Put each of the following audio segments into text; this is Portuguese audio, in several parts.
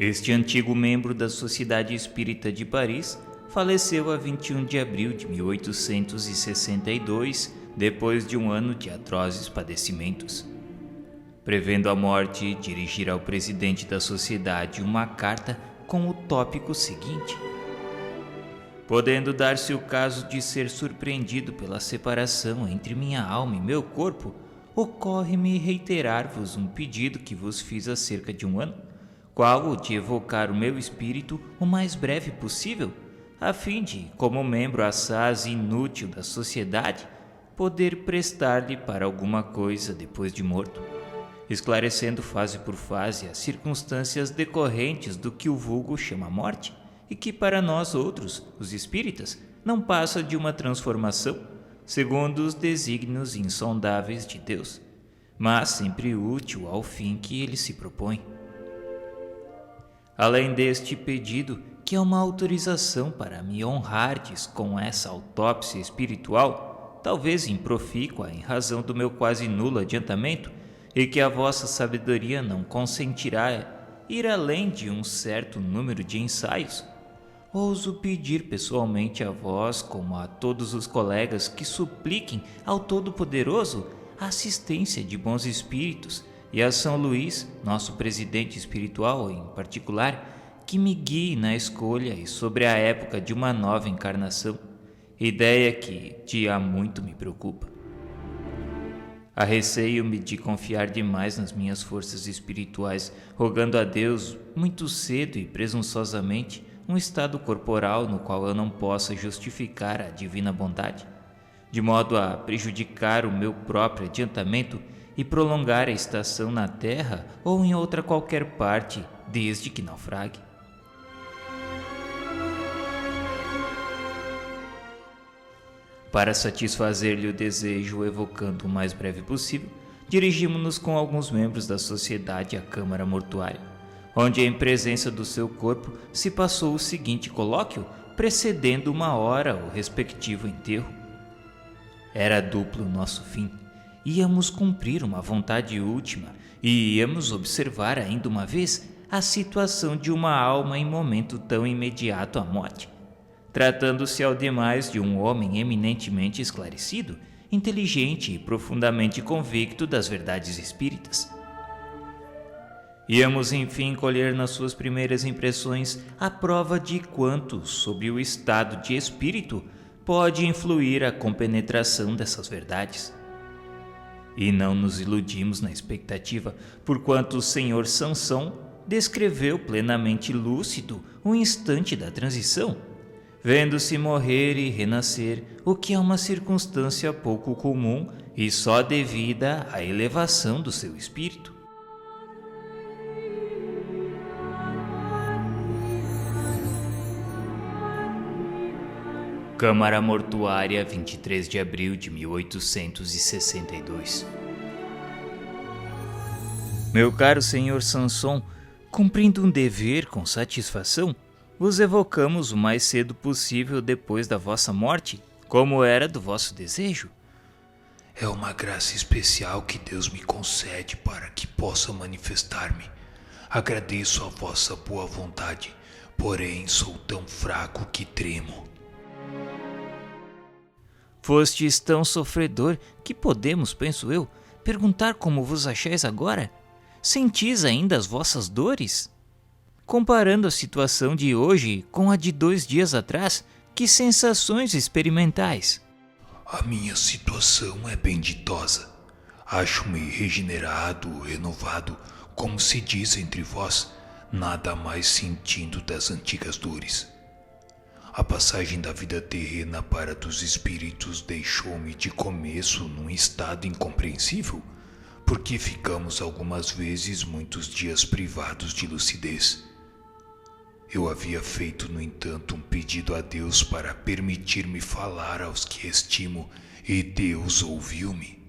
Este antigo membro da Sociedade Espírita de Paris faleceu a 21 de abril de 1862, depois de um ano de atrozes padecimentos. Prevendo a morte, dirigirá ao presidente da sociedade uma carta com o tópico seguinte: podendo dar-se o caso de ser surpreendido pela separação entre minha alma e meu corpo, ocorre-me reiterar-vos um pedido que vos fiz há cerca de um ano, qual o de evocar o meu espírito o mais breve possível, a fim de, como membro assaz inútil da sociedade, poder prestar-lhe para alguma coisa depois de morto, esclarecendo fase por fase as circunstâncias decorrentes do que o vulgo chama morte, e que para nós outros, os espíritas, não passa de uma transformação, segundo os desígnios insondáveis de Deus, mas sempre útil ao fim que ele se propõe. Além deste pedido, que é uma autorização para me honrardes com essa autópsia espiritual, talvez improfícua em razão do meu quase nulo adiantamento, e que a vossa sabedoria não consentirá ir além de um certo número de ensaios, ouso pedir pessoalmente a vós, como a todos os colegas, que supliquem ao Todo-Poderoso a assistência de bons espíritos e a São Luís, nosso presidente espiritual em particular, que me guie na escolha e sobre a época de uma nova encarnação, ideia que de há muito me preocupa. Arreceio-me de confiar demais nas minhas forças espirituais, rogando a Deus, muito cedo e presunçosamente, um estado corporal no qual eu não possa justificar a divina bondade, de modo a prejudicar o meu próprio adiantamento e prolongar a estação na terra ou em outra qualquer parte, desde que naufrague. Para satisfazer-lhe o desejo, evocando o mais breve possível, dirigimos-nos com alguns membros da sociedade à Câmara Mortuária, onde em presença do seu corpo se passou o seguinte colóquio, precedendo uma hora o respectivo enterro. Era duplo nosso fim. Íamos cumprir uma vontade última e íamos observar ainda uma vez a situação de uma alma em momento tão imediato à morte, tratando-se ao demais de um homem eminentemente esclarecido, inteligente e profundamente convicto das verdades espíritas. Íamos, enfim, colher nas suas primeiras impressões a prova de quanto, sob o estado de espírito, pode influir a compenetração dessas verdades. E não nos iludimos na expectativa, porquanto o senhor Sansão descreveu plenamente lúcido o instante da transição, vendo-se morrer e renascer, o que é uma circunstância pouco comum e só devida à elevação do seu espírito. Câmara Mortuária, 23 de abril de 1862. Meu caro senhor Sanson, cumprindo um dever com satisfação, vos evocamos o mais cedo possível depois da vossa morte, como era do vosso desejo. É uma graça especial que Deus me concede para que possa manifestar-me. Agradeço a vossa boa vontade, porém sou tão fraco que tremo. Fostes tão sofredor que podemos, penso eu, perguntar como vos achais agora? Sentis ainda as vossas dores? Comparando a situação de hoje com a de 2 dias atrás, que sensações experimentais? A minha situação é bem ditosa. Acho-me regenerado, renovado, como se diz entre vós, nada mais sentindo das antigas dores. A passagem da vida terrena para dos espíritos deixou-me de começo num estado incompreensível, porque ficamos algumas vezes muitos dias privados de lucidez. Eu havia feito, no entanto, um pedido a Deus para permitir-me falar aos que estimo, e Deus ouviu-me.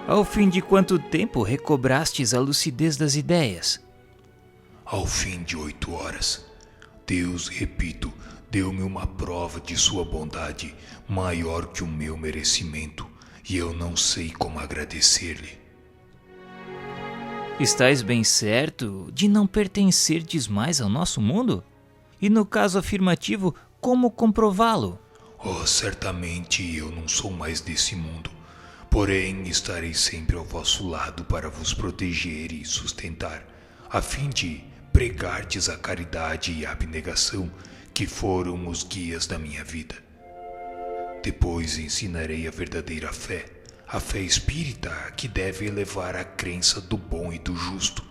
Ao fim de quanto tempo recobrastes a lucidez das ideias? Ao fim de 8 horas, Deus, repito, deu-me uma prova de sua bondade maior que o meu merecimento, e eu não sei como agradecer-lhe. Estais bem certo de não pertencerdes mais ao nosso mundo? E no caso afirmativo, como comprová-lo? Oh, certamente eu não sou mais desse mundo. Porém, estarei sempre ao vosso lado para vos proteger e sustentar, a fim de pregar-te a caridade e a abnegação que foram os guias da minha vida. Depois ensinarei a verdadeira fé, a fé espírita que deve elevar a crença do bom e do justo.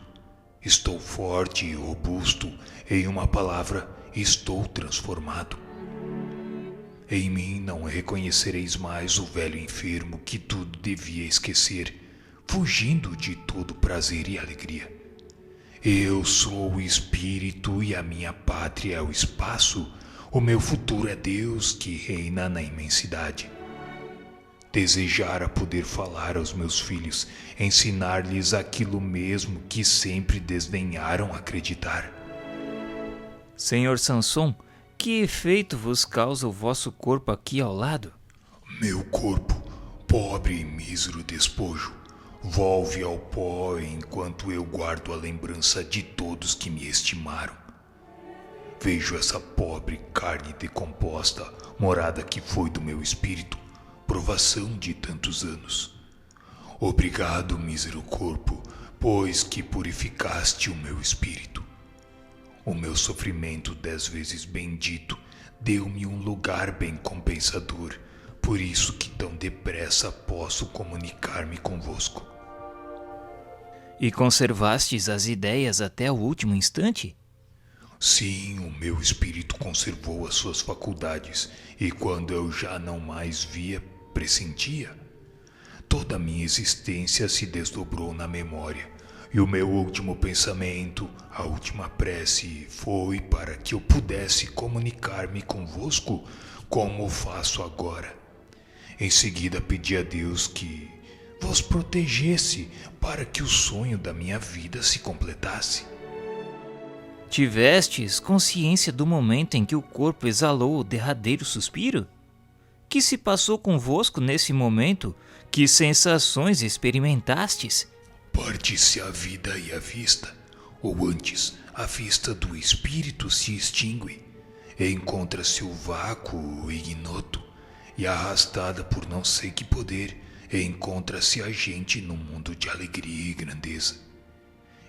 Estou forte e robusto, em uma palavra, estou transformado. Em mim não reconhecereis mais o velho enfermo que tudo devia esquecer, fugindo de todo prazer e alegria. Eu sou o espírito e a minha pátria é o espaço. O meu futuro é Deus que reina na imensidade. Desejara poder falar aos meus filhos, ensinar-lhes aquilo mesmo que sempre desdenharam acreditar. Senhor Sanson, que efeito vos causa o vosso corpo aqui ao lado? Meu corpo, pobre e mísero despojo, volve ao pó enquanto eu guardo a lembrança de todos que me estimaram. Vejo essa pobre carne decomposta, morada que foi do meu espírito, provação de tantos anos. Obrigado, mísero corpo, pois que purificaste o meu espírito. O meu sofrimento 10 vezes bendito deu-me um lugar bem compensador, por isso que tão depressa posso comunicar-me convosco. E conservastes as ideias até o último instante? Sim, o meu espírito conservou as suas faculdades, e quando eu já não mais via, pressentia. Toda a minha existência se desdobrou na memória, e o meu último pensamento, a última prece, foi para que eu pudesse comunicar-me convosco como faço agora. Em seguida pedi a Deus que vos protegesse para que o sonho da minha vida se completasse. Tivestes consciência do momento em que o corpo exalou o derradeiro suspiro? Que se passou convosco nesse momento? Que sensações experimentastes? Parte-se a vida e a vista, ou antes, a vista do espírito se extingue, e encontra-se o vácuo ignoto, e arrastada por não sei que poder, e encontra-se a gente num mundo de alegria e grandeza.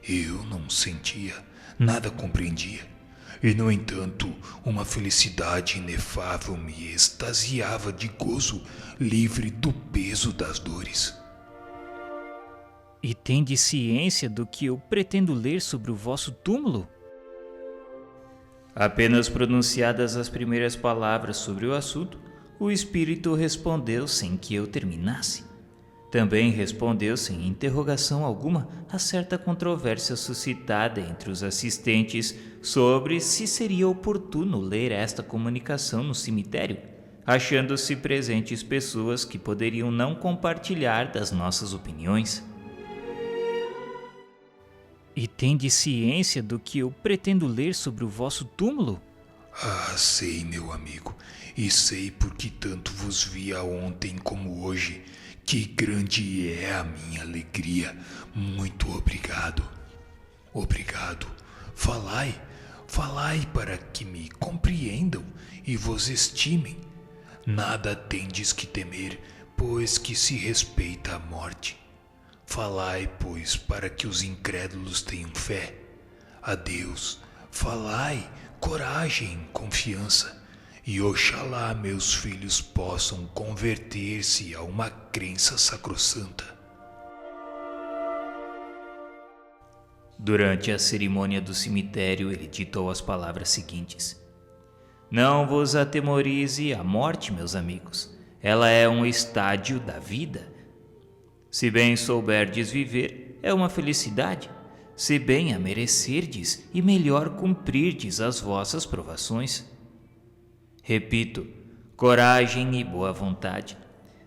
Eu não sentia, nada compreendia, e no entanto, uma felicidade inefável me extasiava de gozo, livre do peso das dores. E tendes ciência do que eu pretendo ler sobre o vosso túmulo? Apenas pronunciadas as primeiras palavras sobre o assunto, o espírito respondeu sem que eu terminasse. Também respondeu sem interrogação alguma a certa controvérsia suscitada entre os assistentes sobre se seria oportuno ler esta comunicação no cemitério, achando-se presentes pessoas que poderiam não compartilhar das nossas opiniões. E tendes ciência do que eu pretendo ler sobre o vosso túmulo? Ah, sei, meu amigo, e sei porque tanto vos via ontem como hoje, que grande é a minha alegria. Muito obrigado. Obrigado. Falai para que me compreendam e vos estimem. Nada tendes que temer, pois que se respeita a morte. Falai, pois, para que os incrédulos tenham fé. Adeus. Falai, coragem, confiança. E oxalá meus filhos possam converter-se a uma crença sacrossanta. Durante a cerimônia do cemitério, ele ditou as palavras seguintes: Não vos atemorize a morte, meus amigos. Ela é um estádio da vida. Se bem souberdes viver, é uma felicidade. Se bem a merecerdes, e melhor cumprirdes as vossas provações. Repito, coragem e boa vontade.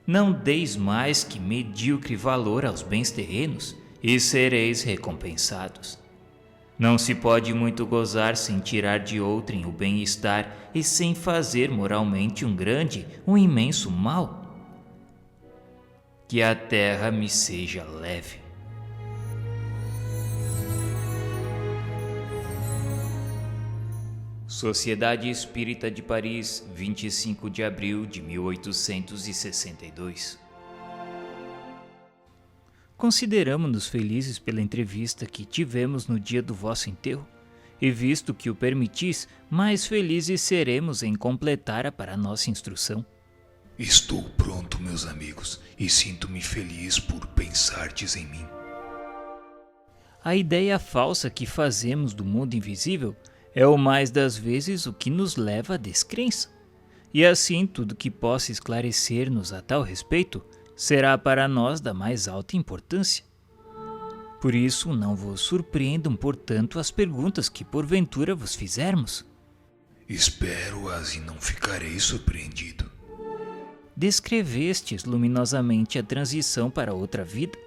Não deis mais que medíocre valor aos bens terrenos, e sereis recompensados. Não se pode muito gozar sem tirar de outrem o bem-estar e sem fazer moralmente um imenso mal. Que a terra me seja leve. Sociedade Espírita de Paris, 25 de abril de 1862. Consideramo-nos felizes pela entrevista que tivemos no dia do vosso enterro, e visto que o permitis, mais felizes seremos em completar-a para a nossa instrução. Estou pronto, meus amigos, e sinto-me feliz por pensardes em mim. A ideia falsa que fazemos do mundo invisível é o mais das vezes o que nos leva à descrença. E assim tudo que possa esclarecer-nos a tal respeito será para nós da mais alta importância. Por isso não vos surpreendam, portanto, as perguntas que porventura vos fizermos. Espero-as e não ficarei surpreendido. Descrevestes luminosamente a transição para outra vida.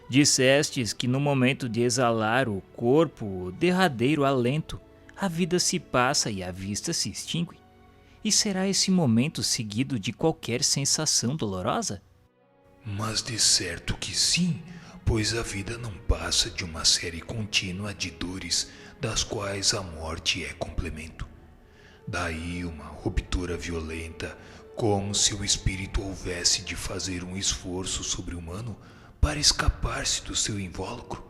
Dissestes que no momento de exalar o corpo, o derradeiro alento, a vida se passa e a vista se extingue. E será esse momento seguido de qualquer sensação dolorosa? Mas de certo que sim, pois a vida não passa de uma série contínua de dores, das quais a morte é complemento. Daí uma ruptura violenta, como se o espírito houvesse de fazer um esforço sobre-humano para escapar-se do seu invólucro,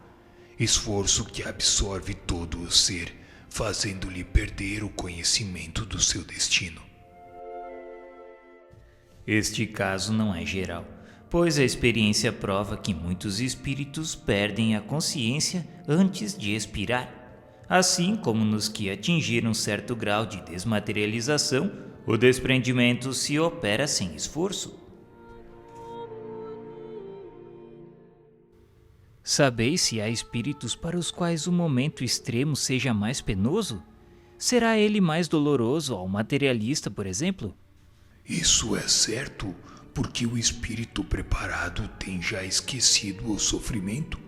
esforço que absorve todo o ser, fazendo-lhe perder o conhecimento do seu destino. Este caso não é geral, pois a experiência prova que muitos espíritos perdem a consciência antes de expirar, assim como nos que atingiram certo grau de desmaterialização, o desprendimento se opera sem esforço. Sabeis se há espíritos para os quais o momento extremo seja mais penoso? Será ele mais doloroso ao materialista, por exemplo? Isso é certo, porque o espírito preparado tem já esquecido o sofrimento,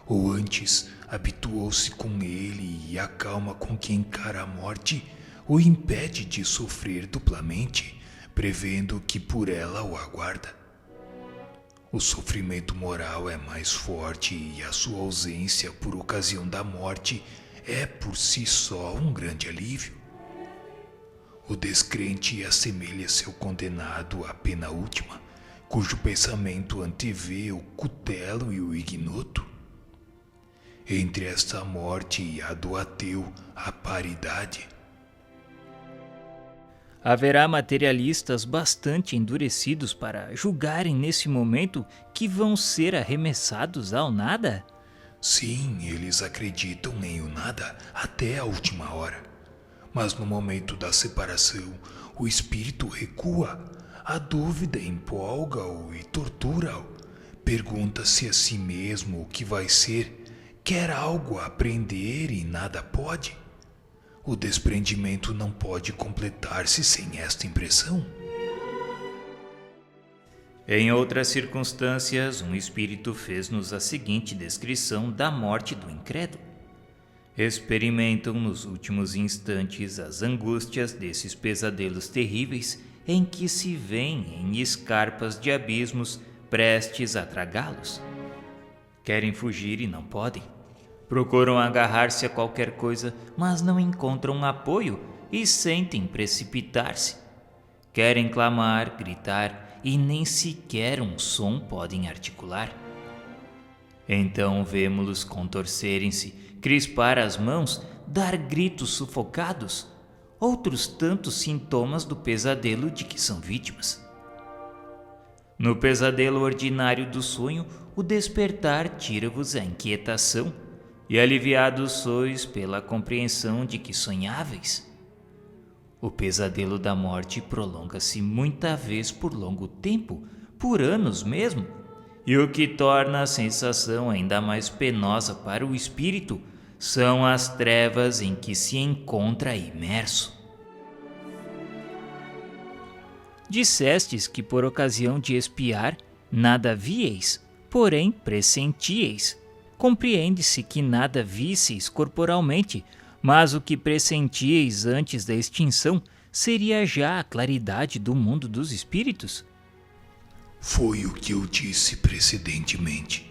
ou antes habituou-se com ele, e a calma com que encara a morte o impede de sofrer duplamente, prevendo que por ela o aguarda. O sofrimento moral é mais forte e a sua ausência por ocasião da morte é por si só um grande alívio. O descrente assemelha-se ao condenado à pena última, cujo pensamento antevê o cutelo e o ignoto. Entre esta morte e a do ateu há paridade. Haverá materialistas bastante endurecidos para julgarem nesse momento que vão ser arremessados ao nada? Sim, eles acreditam em o nada até a última hora. Mas no momento da separação, o espírito recua, a dúvida empolga-o e tortura-o. Pergunta-se a si mesmo o que vai ser, quer algo a aprender e nada pode. O desprendimento não pode completar-se sem esta impressão. Em outras circunstâncias, um espírito fez-nos a seguinte descrição da morte do incrédulo. Experimentam nos últimos instantes as angústias desses pesadelos terríveis em que se veem em escarpas de abismos prestes a tragá-los. Querem fugir e não podem. Procuram agarrar-se a qualquer coisa, mas não encontram apoio e sentem precipitar-se. Querem clamar, gritar e nem sequer um som podem articular. Então vemo-los contorcerem-se, crispar as mãos, dar gritos sufocados, outros tantos sintomas do pesadelo de que são vítimas. No pesadelo ordinário do sonho, o despertar tira-vos a inquietação, e aliviados sois pela compreensão de que sonháveis. O pesadelo da morte prolonga-se muita vez por longo tempo, por anos mesmo, e o que torna a sensação ainda mais penosa para o espírito são as trevas em que se encontra imerso. Dissestes que por ocasião de espiar nada vieis, porém pressentieis. Compreende-se que nada visseis corporalmente, mas o que pressentieis antes da extinção seria já a claridade do mundo dos espíritos? Foi o que eu disse precedentemente.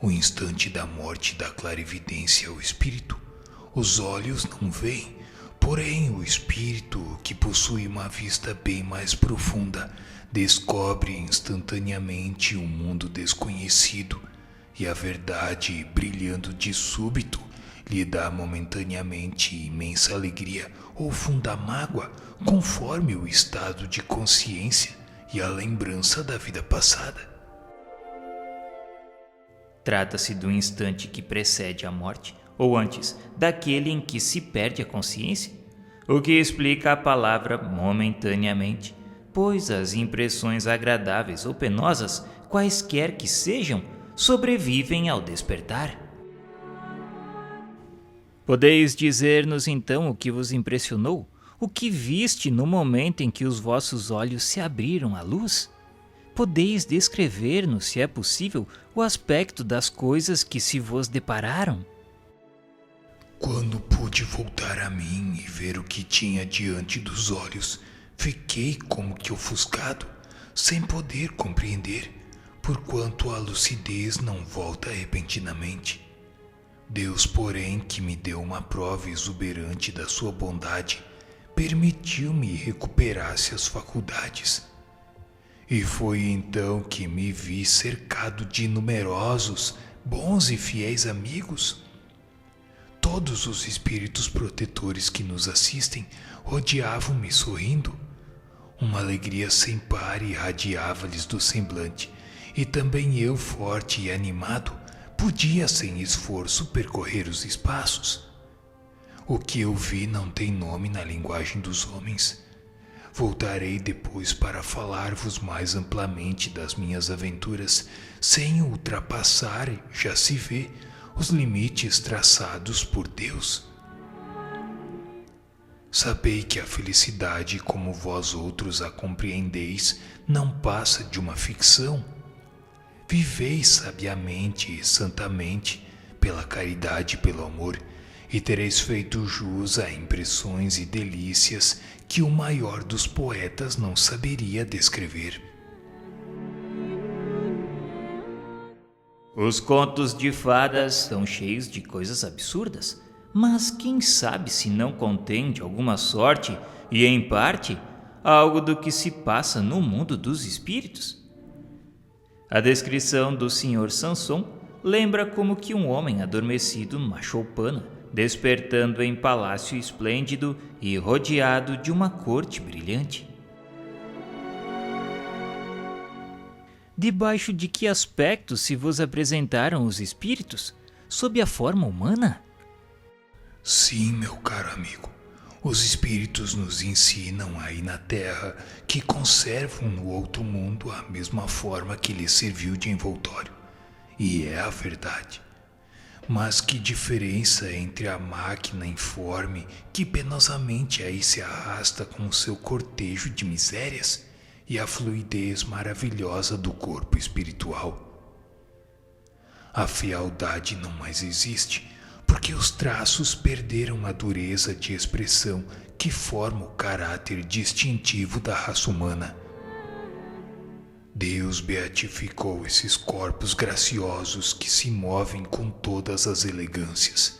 O instante da morte dá clarividência ao espírito. Os olhos não veem, Porém, o espírito, que possui uma vista bem mais profunda, descobre instantaneamente um mundo desconhecido, e a verdade, brilhando de súbito, lhe dá momentaneamente imensa alegria ou funda mágoa, conforme o estado de consciência e a lembrança da vida passada. Trata-se do instante que precede a morte, ou antes, daquele em que se perde a consciência, o que explica a palavra momentaneamente, pois as impressões agradáveis ou penosas, quaisquer que sejam, sobrevivem ao despertar. Podeis dizer-nos então o que vos impressionou? O que viste no momento em que os vossos olhos se abriram à luz? Podeis descrever-nos, se é possível, o aspecto das coisas que se vos depararam? Quando pude voltar a mim e ver o que tinha diante dos olhos, fiquei como que ofuscado, sem poder compreender, porquanto a lucidez não volta repentinamente. Deus, porém, que me deu uma prova exuberante da sua bondade, permitiu-me recuperasse as faculdades. E foi então que me vi cercado de numerosos, bons e fiéis amigos. Todos os espíritos protetores que nos assistem rodeavam-me sorrindo. Uma alegria sem par irradiava-lhes do semblante, e também eu, forte e animado, podia sem esforço percorrer os espaços. O que eu vi não tem nome na linguagem dos homens. Voltarei depois para falar-vos mais amplamente das minhas aventuras, sem ultrapassar, já se vê, os limites traçados por Deus. Sabei que a felicidade, como vós outros a compreendeis, não passa de uma ficção. Viveis sabiamente e santamente, pela caridade e pelo amor, e tereis feito jus a impressões e delícias que o maior dos poetas não saberia descrever. Os contos de fadas são cheios de coisas absurdas, mas quem sabe se não contém de alguma sorte, e em parte, algo do que se passa no mundo dos espíritos? A descrição do Sr. Sanson lembra como que um homem adormecido numa choupana, despertando em palácio esplêndido e rodeado de uma corte brilhante. Debaixo de que aspecto se vos apresentaram os espíritos? Sob a forma humana? Sim, meu caro amigo. Os espíritos nos ensinam aí na Terra que conservam no outro mundo a mesma forma que lhes serviu de envoltório. E é a verdade. Mas que diferença entre a máquina informe que penosamente aí se arrasta com o seu cortejo de misérias e a fluidez maravilhosa do corpo espiritual. A fealdade não mais existe, porque os traços perderam a dureza de expressão que forma o caráter distintivo da raça humana. Deus beatificou esses corpos graciosos que se movem com todas as elegâncias.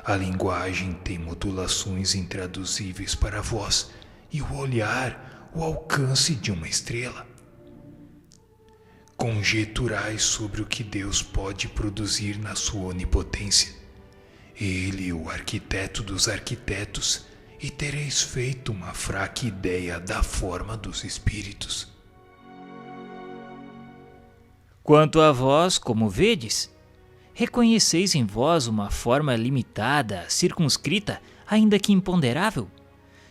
A linguagem tem modulações intraduzíveis para vós, e o olhar, o alcance de uma estrela. Conjeturais sobre o que Deus pode produzir na sua onipotência. Ele, o arquiteto dos arquitetos, e tereis feito uma fraca ideia da forma dos espíritos. Quanto a vós, como vedes, reconheceis em vós uma forma limitada, circunscrita, ainda que imponderável?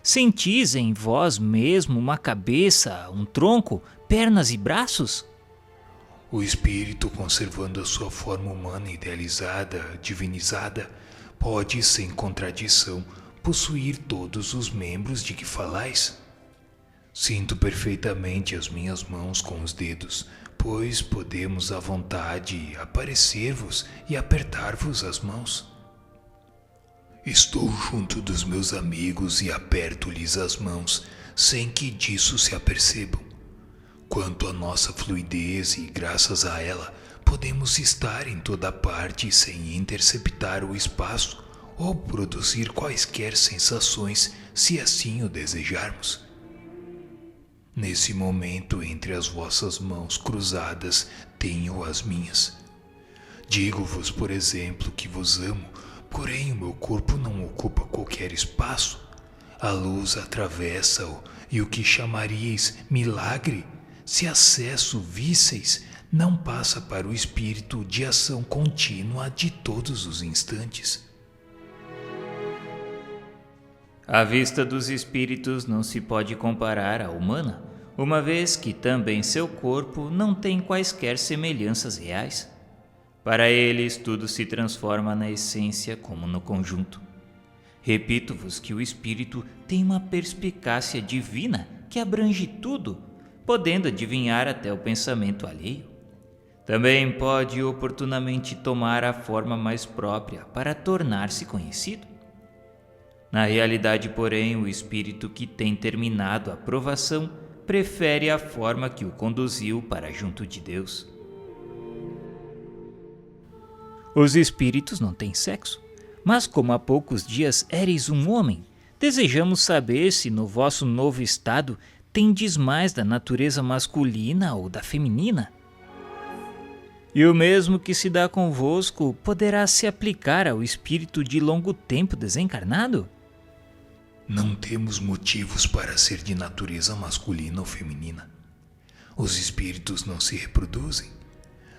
Sentis em vós mesmo uma cabeça, um tronco, pernas e braços? O espírito, conservando a sua forma humana idealizada, divinizada, pode, sem contradição, possuir todos os membros de que falais. Sinto perfeitamente as minhas mãos com os dedos, pois podemos à vontade aparecer-vos e apertar-vos as mãos. Estou junto dos meus amigos e aperto-lhes as mãos, sem que disso se apercebam. Quanto à nossa fluidez e graças a ela, podemos estar em toda parte sem interceptar o espaço ou produzir quaisquer sensações, se assim o desejarmos. Nesse momento, entre as vossas mãos cruzadas, tenho as minhas. Digo-vos, por exemplo, que vos amo, porém o meu corpo não ocupa qualquer espaço. A luz atravessa-o, e o que chamaríeis milagre, se acesso visseis, não passa para o espírito de ação contínua de todos os instantes. A vista dos espíritos não se pode comparar à humana, uma vez que também seu corpo não tem quaisquer semelhanças reais. Para eles, tudo se transforma na essência como no conjunto. Repito-vos que o espírito tem uma perspicácia divina que abrange tudo, podendo adivinhar até o pensamento alheio. Também pode oportunamente tomar a forma mais própria para tornar-se conhecido. Na realidade, porém, o espírito que tem terminado a provação prefere a forma que o conduziu para junto de Deus. Os espíritos não têm sexo, mas como há poucos dias éreis um homem, desejamos saber se no vosso novo estado tendes mais da natureza masculina ou da feminina. E o mesmo que se dá convosco poderá se aplicar ao espírito de longo tempo desencarnado? Não temos motivos para ser de natureza masculina ou feminina. Os espíritos não se reproduzem.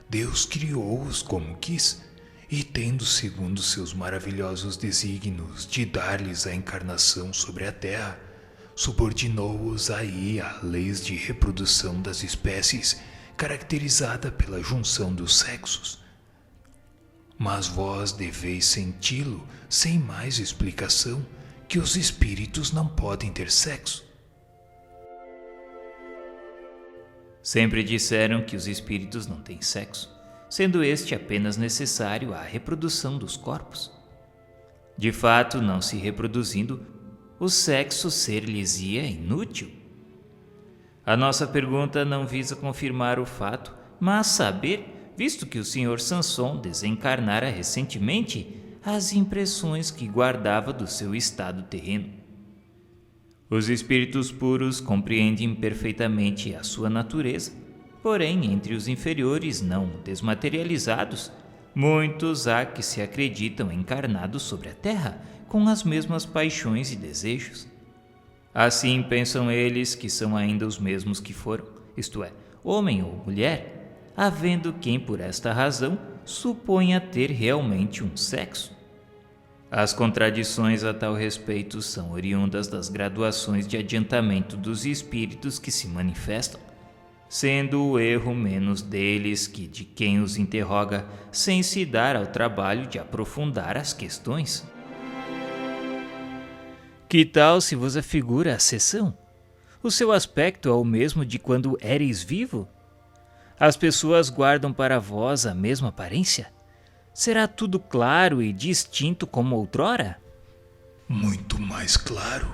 Deus criou-os como quis, e tendo segundo seus maravilhosos desígnios de dar-lhes a encarnação sobre a terra, subordinou-os aí a leis de reprodução das espécies, caracterizada pela junção dos sexos. Mas vós deveis senti-lo sem mais explicação, que os espíritos não podem ter sexo. Sempre disseram que os espíritos não têm sexo, sendo este apenas necessário à reprodução dos corpos. De fato, não se reproduzindo, o sexo ser-lhes-ia inútil. A nossa pergunta não visa confirmar o fato, mas saber, visto que o Sr. Sanson desencarnara recentemente, as impressões que guardava do seu estado terreno. Os espíritos puros compreendem perfeitamente a sua natureza, porém, entre os inferiores não desmaterializados, muitos há que se acreditam encarnados sobre a terra com as mesmas paixões e desejos. Assim pensam eles que são ainda os mesmos que foram, isto é, homem ou mulher, havendo quem por esta razão suponha ter realmente um sexo. As contradições a tal respeito são oriundas das graduações de adiantamento dos espíritos que se manifestam, sendo o erro menos deles que de quem os interroga sem se dar ao trabalho de aprofundar as questões. Que tal se vos afigura a seção? O seu aspecto é o mesmo de quando éreis vivo? As pessoas guardam para vós a mesma aparência? Será tudo claro e distinto como outrora? Muito mais claro,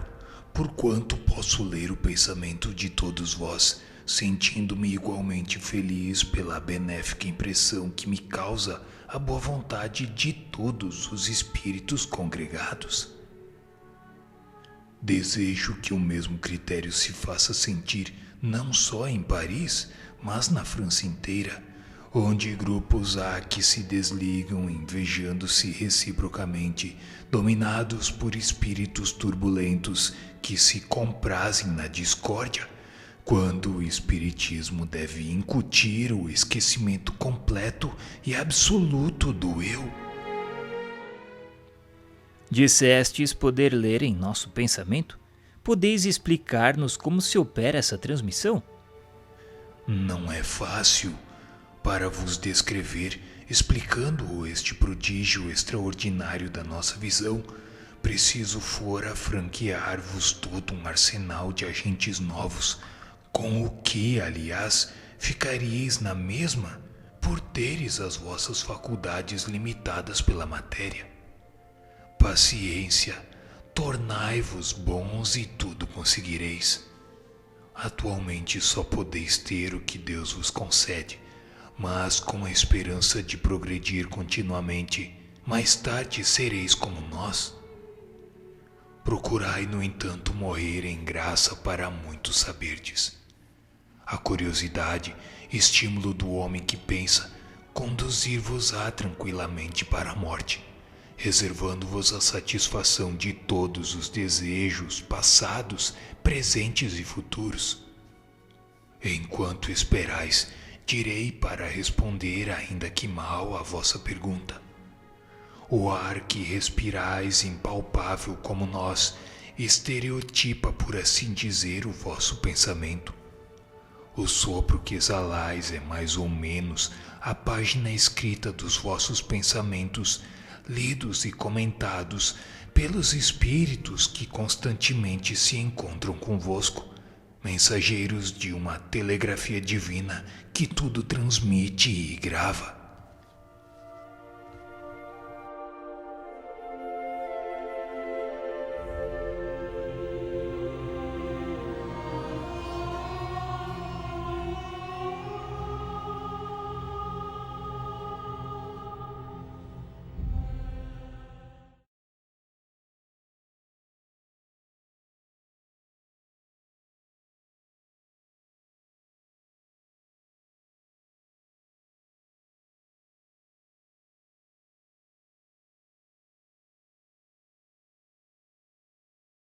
porquanto posso ler o pensamento de todos vós, sentindo-me igualmente feliz pela benéfica impressão que me causa a boa vontade de todos os espíritos congregados. Desejo que o mesmo critério se faça sentir não só em Paris, mas na França inteira, onde grupos há que se desligam invejando-se reciprocamente, dominados por espíritos turbulentos que se comprazem na discórdia, quando o espiritismo deve incutir o esquecimento completo e absoluto do eu. Dissestes poder ler em nosso pensamento? Podeis explicar-nos como se opera essa transmissão? Não é fácil para vos descrever, explicando este prodígio extraordinário da nossa visão. Preciso fora franquear-vos todo um arsenal de agentes novos, com o que, aliás, ficaríeis na mesma por teres as vossas faculdades limitadas pela matéria. Paciência, tornai-vos bons e tudo conseguireis. Atualmente só podeis ter o que Deus vos concede, mas com a esperança de progredir continuamente, mais tarde sereis como nós. Procurai, no entanto, morrer em graça para muito saberdes. A curiosidade, estímulo do homem que pensa, conduzir-vos-á tranquilamente para a morte, reservando-vos a satisfação de todos os desejos passados, presentes e futuros. Enquanto esperais, direi para responder, ainda que mal, a vossa pergunta. O ar que respirais, impalpável como nós, estereotipa, por assim dizer, o vosso pensamento. O sopro que exalais é mais ou menos a página escrita dos vossos pensamentos, lidos e comentados pelos espíritos que constantemente se encontram convosco, mensageiros de uma telegrafia divina que tudo transmite e grava.